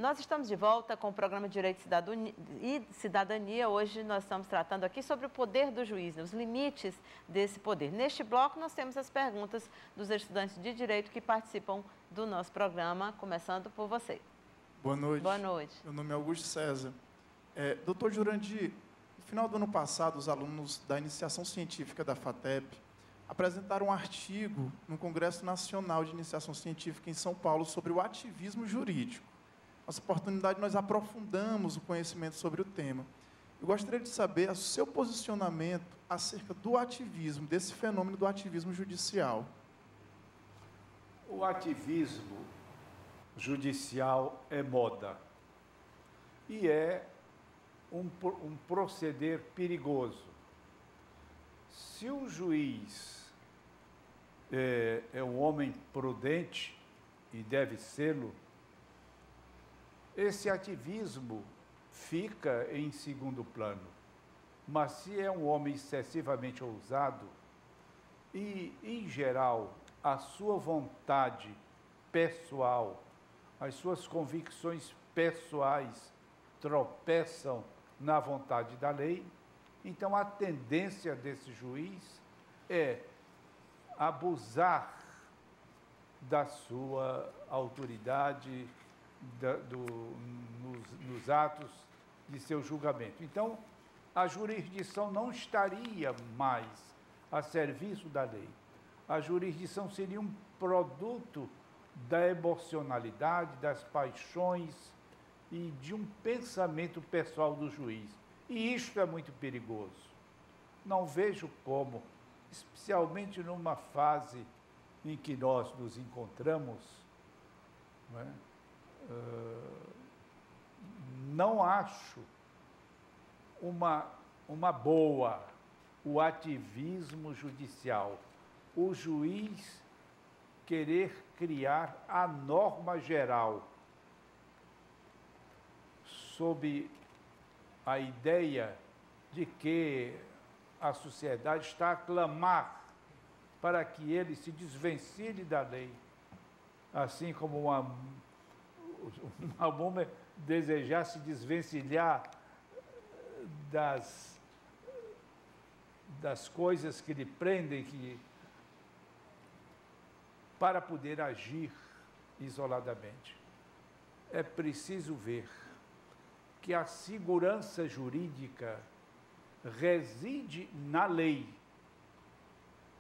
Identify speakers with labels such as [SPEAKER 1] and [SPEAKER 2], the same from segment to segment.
[SPEAKER 1] Nós estamos de volta com o programa Direito e Cidadania. Hoje nós estamos tratando aqui sobre o poder do juiz, os limites desse poder. Neste bloco nós temos as perguntas dos estudantes de Direito que participam do nosso programa, começando por você.
[SPEAKER 2] Boa noite.
[SPEAKER 1] Boa noite.
[SPEAKER 2] Meu nome é Augusto César. Doutor Jurandir, no final do ano passado, os alunos da iniciação científica da FATEP apresentaram um artigo no Congresso Nacional de Iniciação Científica em São Paulo sobre o ativismo jurídico. Nessa oportunidade, nós aprofundamos o conhecimento sobre o tema. Eu gostaria de saber o seu posicionamento acerca do ativismo, desse fenômeno do ativismo judicial.
[SPEAKER 3] O ativismo judicial é moda e é um proceder perigoso. Se o juiz é um homem prudente, e deve sê-lo, esse ativismo fica em segundo plano. Mas se é um homem excessivamente ousado e, em geral, a sua vontade pessoal, as suas convicções pessoais tropeçam na vontade da lei, então a tendência desse juiz é abusar da sua autoridade nos atos de seu julgamento. Então, a jurisdição não estaria mais a serviço da lei. A jurisdição seria um produto da emocionalidade, das paixões e de um pensamento pessoal do juiz. E isto é muito perigoso. Não vejo como, especialmente numa fase em que nós nos encontramos, não acho uma boa o ativismo judicial. O juiz querer criar a norma geral sob a ideia de que a sociedade está a clamar para que ele se desvencilhe da lei, assim como uma bomba desejar se desvencilhar das coisas que lhe prendem para poder agir isoladamente. É preciso ver que a segurança jurídica reside na lei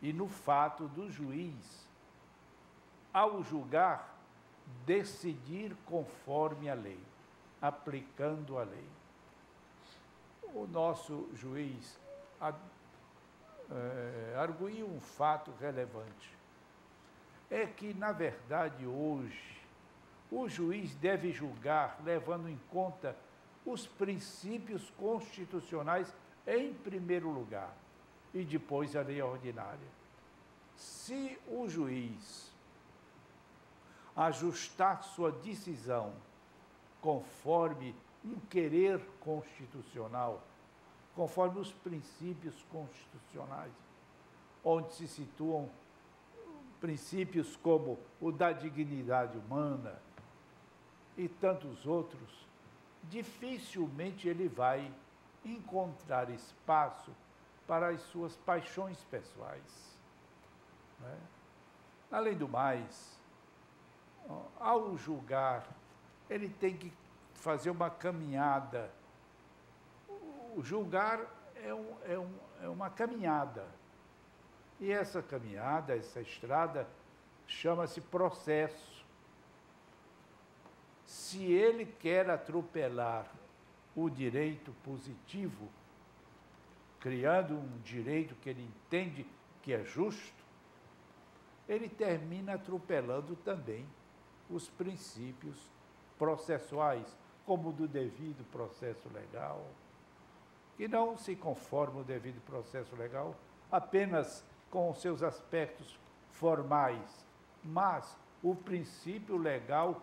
[SPEAKER 3] e no fato do juiz, ao julgar, decidir conforme a lei, aplicando a lei. O nosso juiz arguiu um fato relevante. É que, na verdade, hoje, o juiz deve julgar levando em conta os princípios constitucionais em primeiro lugar e depois a lei ordinária. Se o juiz ajustar sua decisão conforme um querer constitucional, conforme os princípios constitucionais, onde se situam princípios como o da dignidade humana e tantos outros, dificilmente ele vai encontrar espaço para as suas paixões pessoais. Além do mais, ao julgar, ele tem que fazer uma caminhada. O julgar é uma caminhada. E essa caminhada, essa estrada, chama-se processo. Se ele quer atropelar o direito positivo, criando um direito que ele entende que é justo, ele termina atropelando também os princípios processuais, como o do devido processo legal, que não se conforma o devido processo legal apenas com os seus aspectos formais, mas o princípio legal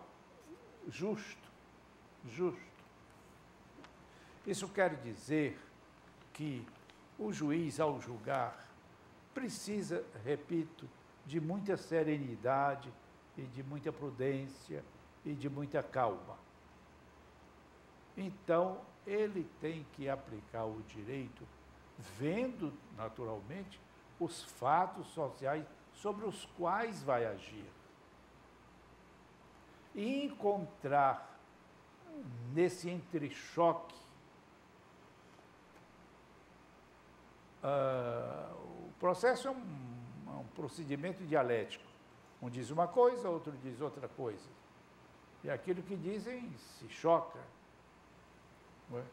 [SPEAKER 3] justo. Isso quer dizer que o juiz, ao julgar, precisa, repito, de muita serenidade e de muita prudência e de muita calma. Então, ele tem que aplicar o direito vendo, naturalmente, os fatos sociais sobre os quais vai agir. E encontrar nesse entrechoque o processo é um procedimento dialético. Um diz uma coisa, outro diz outra coisa. E aquilo que dizem se choca. Não é?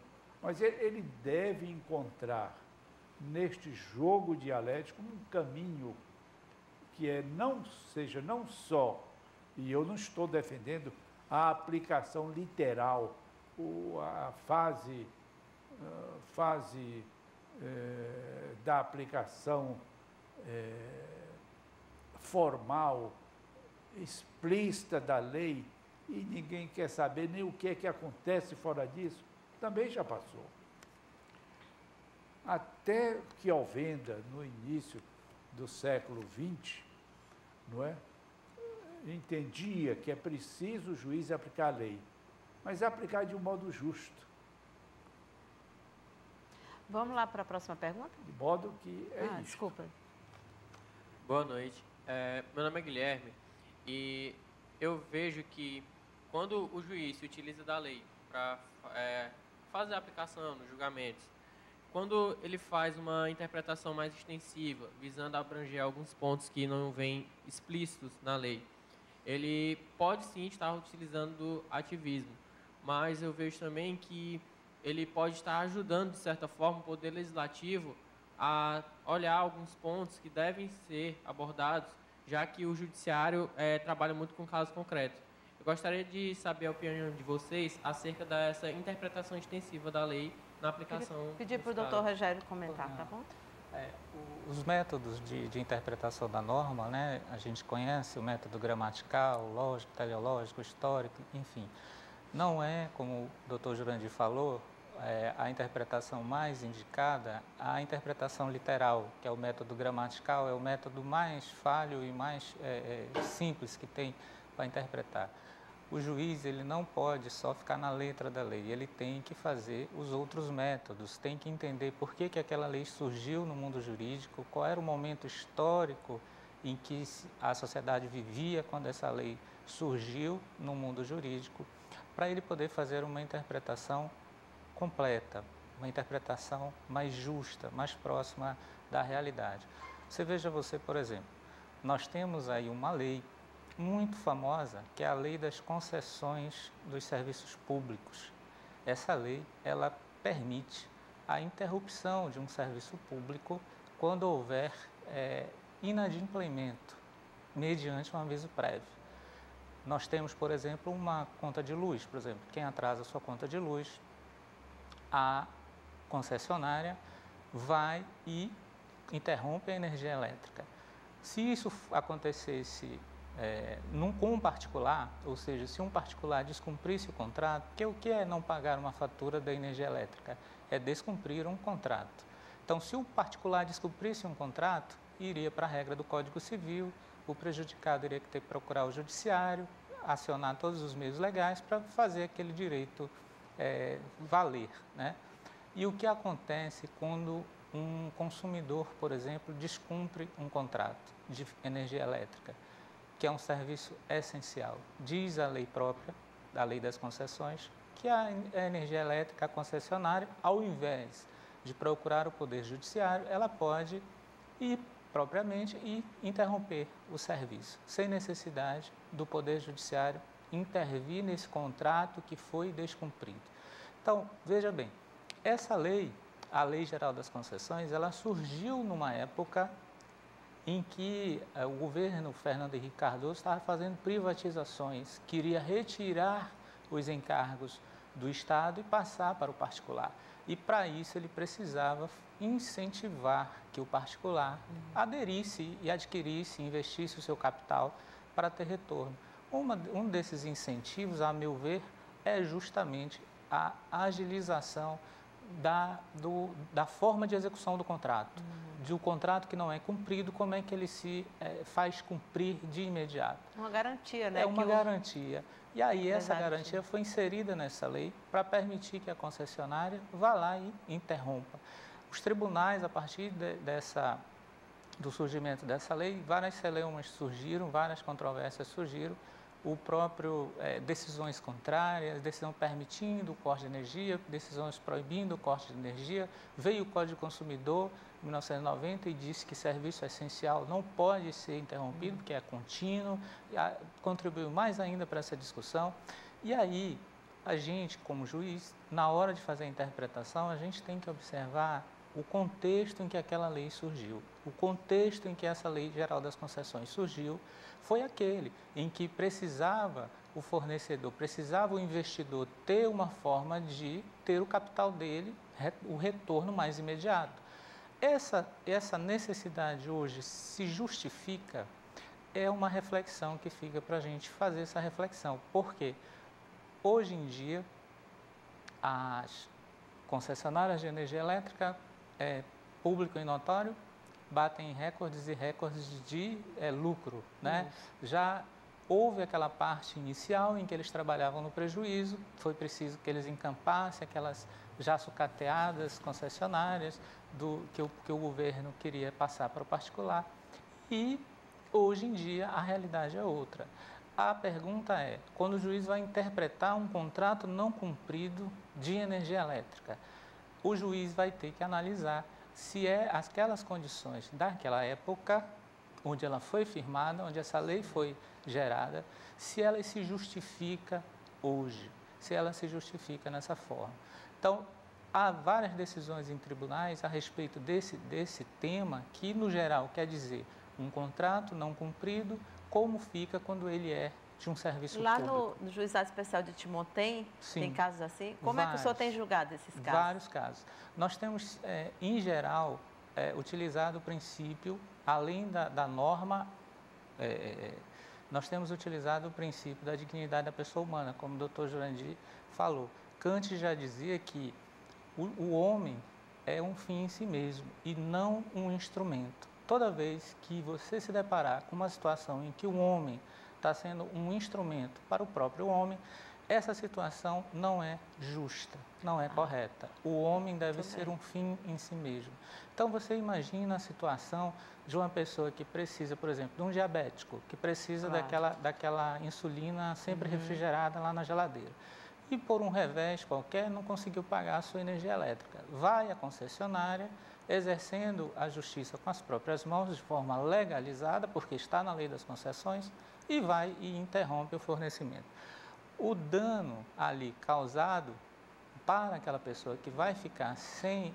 [SPEAKER 3] Mas ele deve encontrar neste jogo dialético um caminho que seja não só, e eu não estou defendendo a aplicação literal, a fase da aplicação formal, explícita da lei, e ninguém quer saber nem o que é que acontece fora disso, também já passou. Até que Alvenda, no início do século XX, não é? Entendia que é preciso o juiz aplicar a lei, mas aplicar de um modo justo.
[SPEAKER 1] Vamos lá para a próxima pergunta?
[SPEAKER 3] De modo que é isso.
[SPEAKER 1] Desculpa.
[SPEAKER 4] Boa noite. Meu nome é Guilherme e eu vejo que quando o juiz se utiliza da lei para fazer a aplicação nos julgamentos, quando ele faz uma interpretação mais extensiva, visando abranger alguns pontos que não vêm explícitos na lei, ele pode sim estar utilizando do ativismo, mas eu vejo também que ele pode estar ajudando, de certa forma, o Poder Legislativo a olhar alguns pontos que devem ser abordados, já que o Judiciário trabalha muito com casos concretos. Eu gostaria de saber a opinião de vocês acerca dessa interpretação extensiva da lei na aplicação.
[SPEAKER 1] Pedir para o doutor Rogério comentar, tá bom?
[SPEAKER 5] Os métodos de interpretação da norma, né, a gente conhece o método gramatical, lógico, teleológico, histórico, enfim. Não é, como o doutor Jurandir falou, a interpretação mais indicada, a interpretação literal, que é o método gramatical, é o método mais falho e mais simples que tem para interpretar. O juiz ele não pode só ficar na letra da lei, ele tem que fazer os outros métodos, tem que entender por que aquela lei surgiu no mundo jurídico, qual era o momento histórico em que a sociedade vivia quando essa lei surgiu no mundo jurídico, para ele poder fazer uma interpretação completa, uma interpretação mais justa, mais próxima da realidade. Veja, por exemplo, nós temos aí uma lei muito famosa, que é a Lei das Concessões dos Serviços Públicos. Essa lei, ela permite a interrupção de um serviço público quando houver inadimplemento, mediante um aviso prévio. Nós temos, por exemplo, uma conta de luz, por exemplo, quem atrasa a sua conta de luz, a concessionária vai e interrompe a energia elétrica. Se isso acontecesse com um particular, ou seja, se um particular descumprisse o contrato, porque o que é não pagar uma fatura da energia elétrica? É descumprir um contrato. Então, se o particular descumprisse um contrato, iria para a regra do Código Civil, o prejudicado iria ter que procurar o judiciário, acionar todos os meios legais para fazer aquele direito valer, né? E o que acontece quando um consumidor, por exemplo, descumpre um contrato de energia elétrica, que é um serviço essencial? Diz a lei própria, da Lei das Concessões, que a energia elétrica, a concessionária, ao invés de procurar o Poder Judiciário, ela pode ir propriamente e interromper o serviço, sem necessidade do Poder Judiciário intervir nesse contrato que foi descumprido. Então, veja bem, essa lei, a Lei Geral das Concessões, ela surgiu numa época em que o governo Fernando Henrique Cardoso estava fazendo privatizações, queria retirar os encargos do Estado e passar para o particular. E para isso ele precisava incentivar que o particular aderisse e adquirisse, investisse o seu capital para ter retorno. Um desses incentivos, a meu ver, é justamente a agilização da forma de execução do contrato, do contrato que não é cumprido, como é que ele se faz cumprir de imediato.
[SPEAKER 1] Uma garantia, né?
[SPEAKER 5] É uma garantia. E aí essa garantia foi inserida nessa lei para permitir que a concessionária vá lá e interrompa. Os tribunais, a partir do surgimento dessa lei, várias celeumas surgiram, várias controvérsias surgiram, o próprio decisões contrárias, decisão permitindo o corte de energia, decisões proibindo o corte de energia. Veio o Código do Consumidor, em 1990, e disse que serviço essencial não pode ser interrompido, porque é contínuo, contribuiu mais ainda para essa discussão. E aí, a gente, como juiz, na hora de fazer a interpretação, a gente tem que observar o contexto em que aquela lei surgiu. O contexto em que essa Lei Geral das Concessões surgiu foi aquele em que precisava o fornecedor, precisava o investidor ter uma forma de ter o capital dele, o retorno mais imediato. Essa necessidade hoje se justifica, é uma reflexão que fica para a gente fazer essa reflexão. Por quê? Hoje em dia, as concessionárias de energia elétrica, público e notório, batem recordes e recordes de lucro, né? Já houve aquela parte inicial em que eles trabalhavam no prejuízo, foi preciso que eles encampassem aquelas já sucateadas concessionárias que o governo queria passar para o particular, e hoje em dia a realidade é outra. A pergunta é, quando o juiz vai interpretar um contrato não cumprido de energia elétrica, o juiz vai ter que analisar se aquelas condições daquela época, onde ela foi firmada, onde essa lei foi gerada, se ela se justifica hoje, se ela se justifica nessa forma. Então, há várias decisões em tribunais a respeito desse tema, que, no geral, quer dizer um contrato não cumprido, como fica quando ele é de um serviço
[SPEAKER 1] lá
[SPEAKER 5] público.
[SPEAKER 1] Lá no Juizado Especial de Timon tem casos assim? Como
[SPEAKER 5] vários,
[SPEAKER 1] é que o senhor tem julgado esses casos?
[SPEAKER 5] Vários casos. Nós temos, em geral, utilizado o princípio, além da norma, nós temos utilizado o princípio da dignidade da pessoa humana, como o doutor Jurandir falou. Kant já dizia que o homem é um fim em si mesmo e não um instrumento. Toda vez que você se deparar com uma situação em que o homem está sendo um instrumento para o próprio homem, essa situação não é justa, não é correta. O homem deve ser um fim em si mesmo. Então, você imagina a situação de uma pessoa que precisa, por exemplo, de um diabético, que precisa daquela insulina sempre refrigerada lá na geladeira. E por um revés qualquer, não conseguiu pagar a sua energia elétrica. Vai à concessionária, exercendo a justiça com as próprias mãos, de forma legalizada, porque está na lei das concessões, e vai e interrompe o fornecimento. O dano ali causado para aquela pessoa que vai ficar sem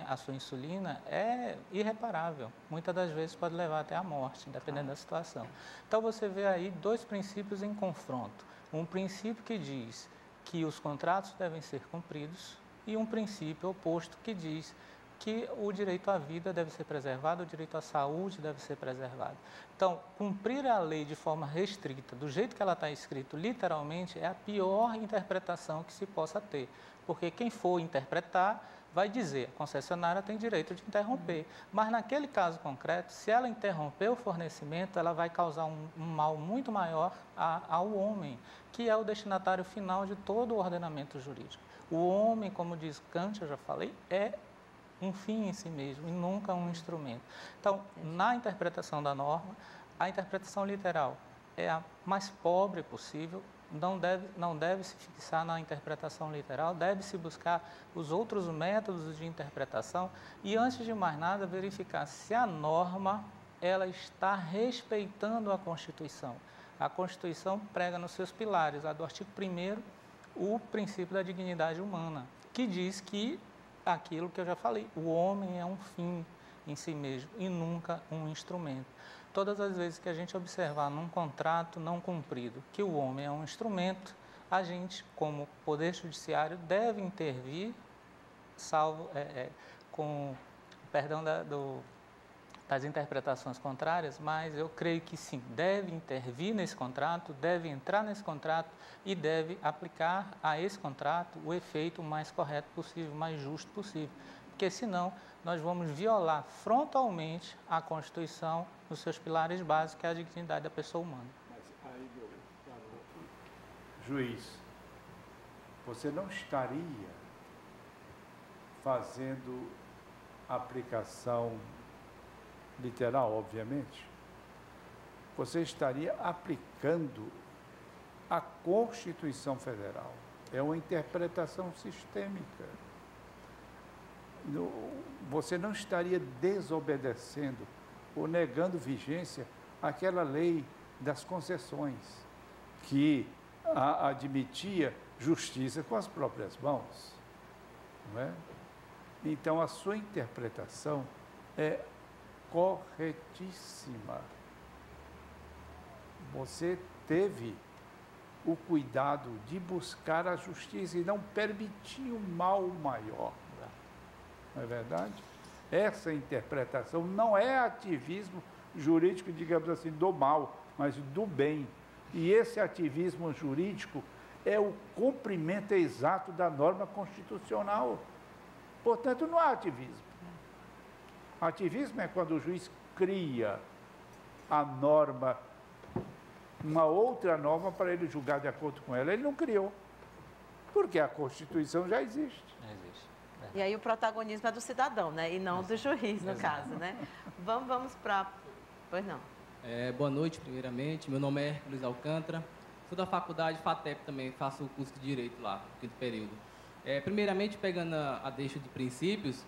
[SPEAKER 5] a sua insulina é irreparável. Muitas das vezes pode levar até a morte, dependendo da situação. Então, você vê aí dois princípios em confronto. Um princípio que diz que os contratos devem ser cumpridos e um princípio oposto que diz que o direito à vida deve ser preservado, o direito à saúde deve ser preservado. Então, cumprir a lei de forma restrita, do jeito que ela está escrita, literalmente, é a pior interpretação que se possa ter. Porque quem for interpretar vai dizer, a concessionária tem direito de interromper. Mas naquele caso concreto, se ela interromper o fornecimento, ela vai causar um mal muito maior ao homem, que é o destinatário final de todo o ordenamento jurídico. O homem, como diz Kant, eu já falei, é um fim em si mesmo e nunca um instrumento. Então, na interpretação da norma, a interpretação literal é a mais pobre possível, não deve se fixar na interpretação literal, deve-se buscar os outros métodos de interpretação e, antes de mais nada, verificar se a norma ela está respeitando a Constituição. A Constituição prega nos seus pilares, a do artigo 1º, o princípio da dignidade humana, que diz que aquilo que eu já falei, o homem é um fim em si mesmo e nunca um instrumento. Todas as vezes que a gente observar num contrato não cumprido que o homem é um instrumento, a gente, como Poder Judiciário, deve intervir, salvo com perdão das interpretações contrárias, mas eu creio que sim, deve intervir nesse contrato, deve entrar nesse contrato e deve aplicar a esse contrato o efeito mais correto possível, mais justo possível. porque senão nós vamos violar frontalmente a Constituição nos seus pilares básicos, que é a dignidade da pessoa humana.
[SPEAKER 3] Mas aí, meu juiz, você não estaria fazendo aplicação literal, obviamente, você estaria aplicando a Constituição Federal. É uma interpretação sistêmica. Você não estaria desobedecendo ou negando vigência àquela lei das concessões, que admitia justiça com as próprias mãos. Não é? Então, a sua interpretação é corretíssima. Você teve o cuidado de buscar a justiça e não permitir um mal maior. Não é verdade? Essa interpretação não é ativismo jurídico, digamos assim, do mal, mas do bem. E esse ativismo jurídico é o cumprimento exato da norma constitucional. Portanto, não há ativismo. Ativismo é quando o juiz cria a norma, uma outra norma para ele julgar de acordo com ela. Ele não criou, porque a Constituição já existe.
[SPEAKER 5] Existe.
[SPEAKER 1] E aí o protagonismo é do cidadão, né? E não do juiz, no caso, né? Vamos para... Pois não.
[SPEAKER 6] Boa noite, primeiramente. Meu nome é Hércules Alcântara. Sou da faculdade FATEP também, faço o curso de Direito lá, no quinto período. Primeiramente, pegando a deixa de princípios,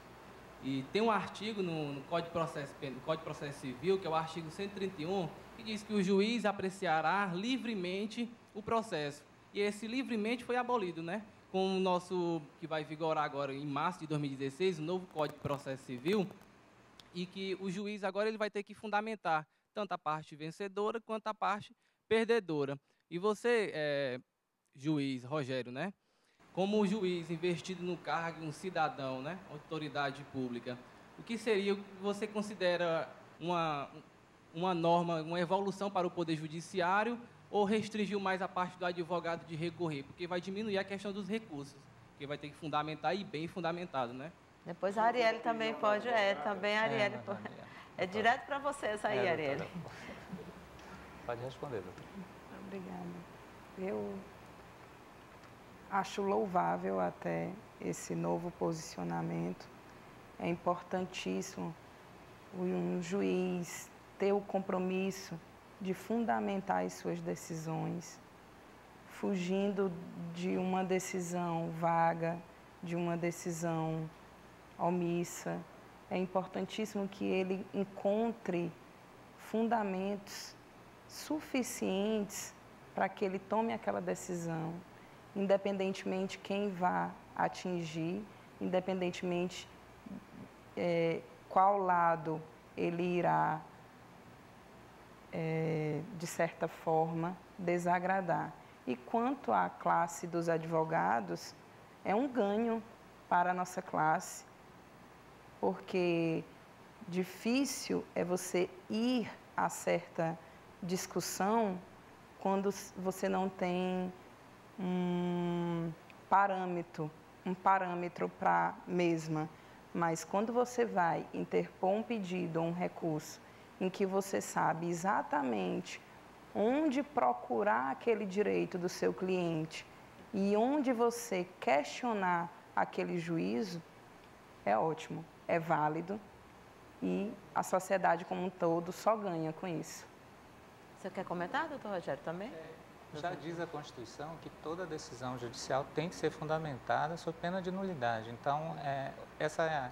[SPEAKER 6] e tem um artigo no Código de Processo Civil, que é o artigo 131, que diz que o juiz apreciará livremente o processo. E esse livremente foi abolido, né? Com o nosso, que vai vigorar agora em março de 2016, o novo Código de Processo Civil, e que o juiz agora ele vai ter que fundamentar tanto a parte vencedora quanto a parte perdedora. E você, juiz Rogério, né? Como juiz investido no cargo de um cidadão, né? Autoridade pública, o que seria, o que você considera uma norma, uma evolução para o Poder Judiciário, ou restringiu mais a parte do advogado de recorrer? Porque vai diminuir a questão dos recursos, porque vai ter que fundamentar e bem fundamentado, né?
[SPEAKER 1] Depois a Arielle também pode, também a Arielle pode. É direto para você essa aí, Arielle.
[SPEAKER 5] Pode responder, doutor.
[SPEAKER 7] Obrigada. Eu acho louvável até esse novo posicionamento. É importantíssimo um juiz ter o compromisso de fundamentar as suas decisões, fugindo de uma decisão vaga, de uma decisão omissa. É importantíssimo que ele encontre fundamentos suficientes para que ele tome aquela decisão, independentemente quem vá atingir, independentemente qual lado ele irá, de certa forma, desagradar. E quanto à classe dos advogados, é um ganho para a nossa classe, porque difícil é você ir a certa discussão quando você não tem um parâmetro para a mesma. Mas quando você vai interpor um pedido ou um recurso em que você sabe exatamente onde procurar aquele direito do seu cliente e onde você questionar aquele juízo, é ótimo, é válido e a sociedade como um todo só ganha com isso.
[SPEAKER 1] Você quer comentar, doutor Rogério, também?
[SPEAKER 5] Já diz a Constituição que toda decisão judicial tem que ser fundamentada sob pena de nulidade. Então, essa é a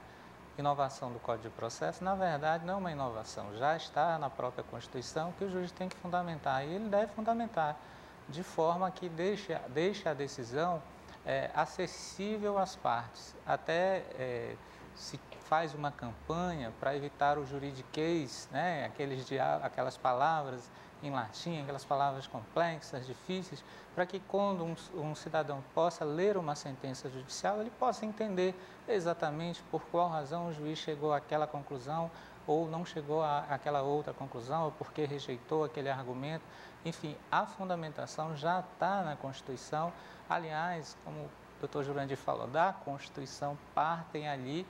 [SPEAKER 5] inovação do Código de Processo. Na verdade, não é uma inovação, já está na própria Constituição que o juiz tem que fundamentar. E ele deve fundamentar de forma que deixe a decisão acessível às partes. Até se faz uma campanha para evitar o juridiquês, né? Aquelas palavras em latim, aquelas palavras complexas, difíceis, para que quando um cidadão possa ler uma sentença judicial, ele possa entender exatamente por qual razão o juiz chegou àquela conclusão ou não chegou àquela outra conclusão, ou porque rejeitou aquele argumento. Enfim, a fundamentação já está na Constituição. Aliás, como o doutor Jurandir falou, da Constituição partem ali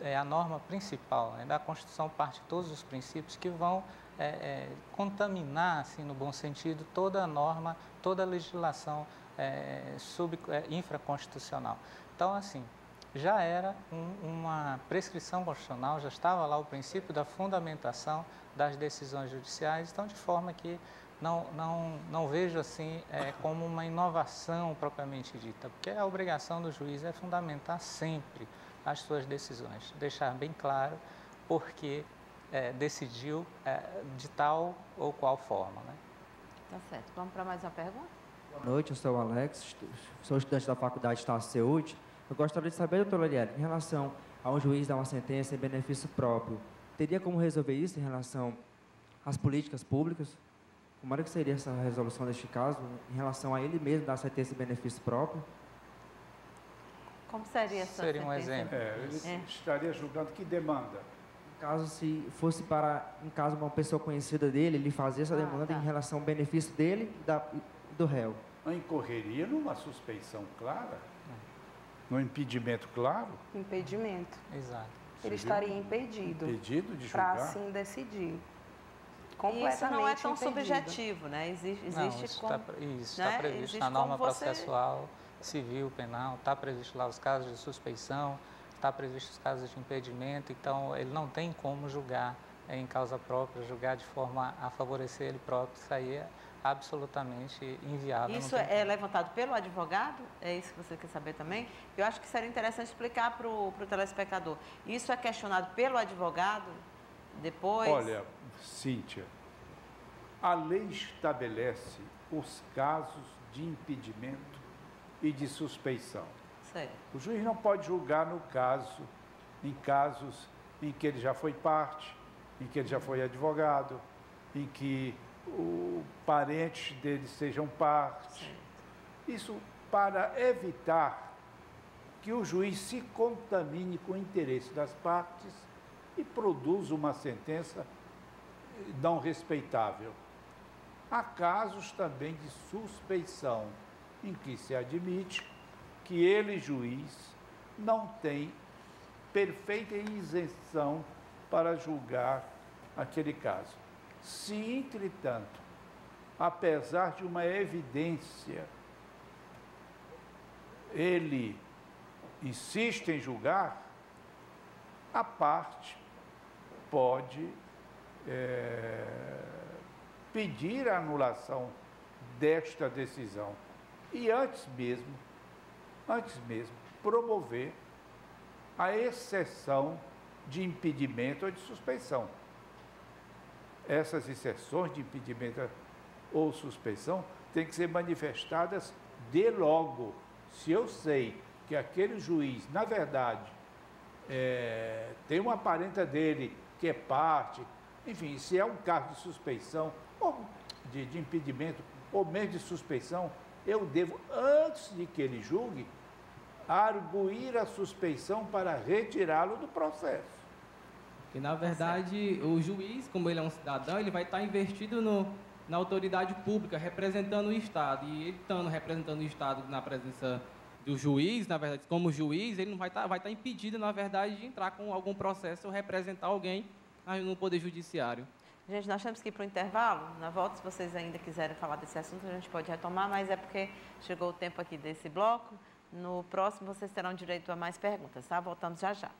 [SPEAKER 5] é a norma principal, né? Da Constituição parte todos os princípios que vão contaminar, assim, no bom sentido, toda a norma, toda a legislação infraconstitucional. Então, assim, já era uma prescrição constitucional, já estava lá o princípio da fundamentação das decisões judiciais, então, de forma que não vejo assim como uma inovação propriamente dita, porque a obrigação do juiz é fundamentar sempre as suas decisões, deixar bem claro porque decidiu de tal ou qual forma, né?
[SPEAKER 1] Tá certo. Vamos para mais uma pergunta?
[SPEAKER 8] Boa noite, eu sou o Alex, sou estudante da Faculdade Estácio Saúde. Eu gostaria de saber, doutor Lorieri, em relação a um juiz dar uma sentença em benefício próprio, teria como resolver isso em relação às políticas públicas? Como era que seria essa resolução deste caso, em relação a ele mesmo dar sentença em benefício próprio?
[SPEAKER 1] Como seria essa
[SPEAKER 5] Seria um
[SPEAKER 1] sentença?
[SPEAKER 5] exemplo.
[SPEAKER 3] Ele estaria julgando que demanda.
[SPEAKER 8] No caso, se fosse para, em caso, uma pessoa conhecida dele, ele fazer essa demanda em relação ao benefício dele e do réu.
[SPEAKER 3] Não incorreria numa suspeição clara? Num impedimento claro?
[SPEAKER 7] Impedimento.
[SPEAKER 5] Exato.
[SPEAKER 7] Ele estaria impedido
[SPEAKER 3] Impedido de
[SPEAKER 7] para
[SPEAKER 3] julgar?
[SPEAKER 7] assim decidir.
[SPEAKER 1] E isso não é tão
[SPEAKER 7] Completamente
[SPEAKER 1] subjetivo, né? Existe
[SPEAKER 5] Não, isso
[SPEAKER 1] como,
[SPEAKER 5] está
[SPEAKER 1] né?
[SPEAKER 5] previsto
[SPEAKER 1] Existe
[SPEAKER 5] na norma
[SPEAKER 1] como você-
[SPEAKER 5] processual civil, penal, está previsto lá os casos de suspeição, está previsto os casos de impedimento, então ele não tem como julgar em causa própria, julgar de forma a favorecer ele próprio, isso aí é absolutamente inviável.
[SPEAKER 1] Isso é levantado pelo advogado? É isso que você quer saber também? Eu acho que seria interessante explicar para o telespectador. Isso é questionado pelo advogado depois?
[SPEAKER 3] Olha, Cíntia, a lei estabelece os casos de impedimento e de suspeição.
[SPEAKER 1] Certo.
[SPEAKER 3] O juiz não pode julgar em casos em que ele já foi parte, em que ele já foi advogado, em que parentes dele sejam parte. Isso para evitar que o juiz se contamine com o interesse das partes e produza uma sentença não respeitável. Há casos também de suspeição, em que se admite que ele, juiz, não tem perfeita isenção para julgar aquele caso. Se, entretanto, apesar de uma evidência, ele insiste em julgar, a parte pode pedir a anulação desta decisão e antes mesmo, promover a exceção de impedimento ou de suspeição. Essas exceções de impedimento ou suspeição têm que ser manifestadas de logo. Se eu sei que aquele juiz, na verdade, tem uma parenta dele que é parte, enfim, se é um caso de suspeição, ou de impedimento, ou mesmo de suspeição, eu devo, antes de que ele julgue, arguir a suspeição para retirá-lo do processo.
[SPEAKER 6] Porque, na verdade, o juiz, como ele é um cidadão, ele vai estar investido na autoridade pública, representando o Estado. E ele estando representando o Estado na presença do juiz, na verdade, como juiz, ele não vai estar impedido, na verdade, de entrar com algum processo ou representar alguém no Poder Judiciário.
[SPEAKER 1] Gente, nós temos que ir para o intervalo. Na volta, se vocês ainda quiserem falar desse assunto, a gente pode retomar, mas é porque chegou o tempo aqui desse bloco. No próximo, vocês terão direito a mais perguntas, tá? Voltamos já já.